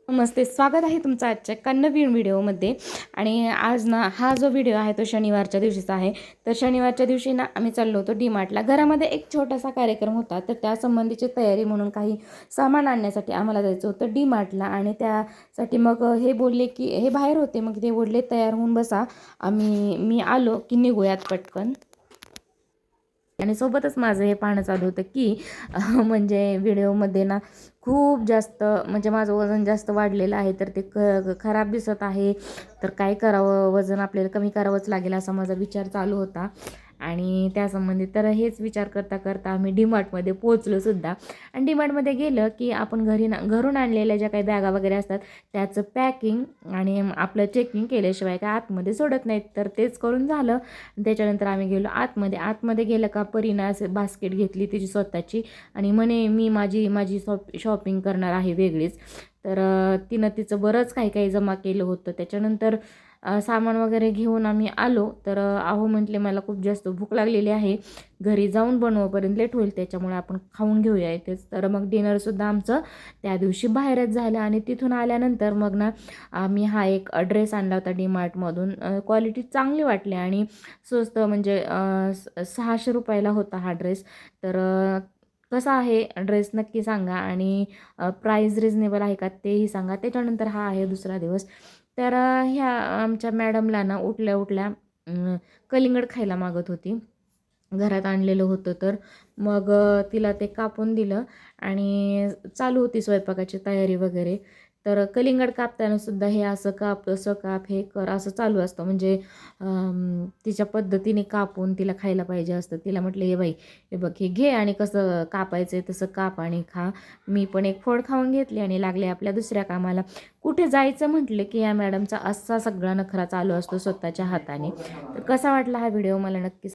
नमस्ते, स्वागत आहे तुमचं आजच्या एका नवीन व्हिडिओमध्ये. आणि आज ना हा जो व्हिडिओ आहे तो शनिवारच्या दिवशीचा आहे. तर शनिवारच्या दिवशी ना आम्ही चाललो होतो डी-मार्टला. घरामध्ये एक छोटासा कार्यक्रम होता, तर त्या संबंधीची तयारी म्हणून काही सामान आणण्यासाठी आम्हाला जायचं होतं डी-मार्टला. आणि त्यासाठी मग हे बोलले की हे बाहेर होते, मग ते बोलले तयार होऊन बसा, मी आलो की निघूयात पटकन. आणि सोबतच माझं हे पाहणं चालू होतं की म्हणजे व्हिडिओमध्ये ना खूप जास्त म्हणजे माझं वजन जास्त वाढलेलं आहे, तर ते खराब दिसत आहे. तर काय करावं, वजन आपल्याला कमी करावंच लागेल असा माझा विचार चालू होता. आणि त्यासंबंधी तर हेच विचार करता करता आम्ही डीमार्टमध्ये पोहोचलो सुद्धा. आणि डीमार्टमध्ये गेलं की आपण घरून आणलेल्या ज्या काही बॅगा वगैरे असतात त्याचं पॅकिंग आणि आपलं चेकिंग केल्याशिवाय काय आतमध्ये सोडत नाहीत, तर तेच करून झालं. त्याच्यानंतर आम्ही गेलो आतमध्ये गेलं का परीनं असं बास्केट घेतली तिची स्वतःची, आणि म्हणे मी माझी माझी शॉपिंग करणार आहे वेगळीच. तर तिनं तिचं बरंच काही काही जमा केलं होतं. त्याच्यानंतर सामान वगैरे घेऊन आम्ही आलो. तर अहो म्हटले मला खूप जास्त भूक लागलेली आहे, घरी जाऊन बनवपर्यंत लेट होईल, त्याच्यामुळे आपण खाऊन घेऊया इथेच. तर मग डिनरसुद्धा आमचं त्या दिवशी बाहेरच झालं. आणि तिथून आल्यानंतर मग ना आम्ही हा एक ड्रेस आणला होता डीमार्टमधून. क्वालिटी चांगली वाटली आणि स्वस्त, म्हणजे 600 रुपयाला होता हा ड्रेस. तर कसा आहे ड्रेस नक्की सांगा, आणि प्राईस रिजनेबल आहे का तेही सांगा. त्याच्यानंतर हा आहे दुसरा दिवस. तर ह्या आमच्या मॅडमला ना उठल्या उठल्या कलिंगड खायला मागत होती. घरात आणलेलं होतं, तर मग तिला ते कापून दिलं आणि चालू होती स्वयंपाकाची तयारी वगैरे. तर कलिंगड कापताना सुद्धा हे असं काप तसं काप हे कर असं चालू असतं, म्हणजे तिच्या पद्धतीने कापून तिला खायला पाहिजे असतं. तिला म्हटलं हे बाई, हे बघ हे घे आणि कसं कापायचं आहे तसं काप आणि खा. मी पण एक फोड खाऊन घेतली आणि लागले आपल्या दुसऱ्या कामाला. कुठे जायचं म्हटलं की या मॅडमचा असा सगळा नखरा चालू असतो स्वतःच्या हाताने. तर कसा वाटला हा व्हिडिओ मला नक्की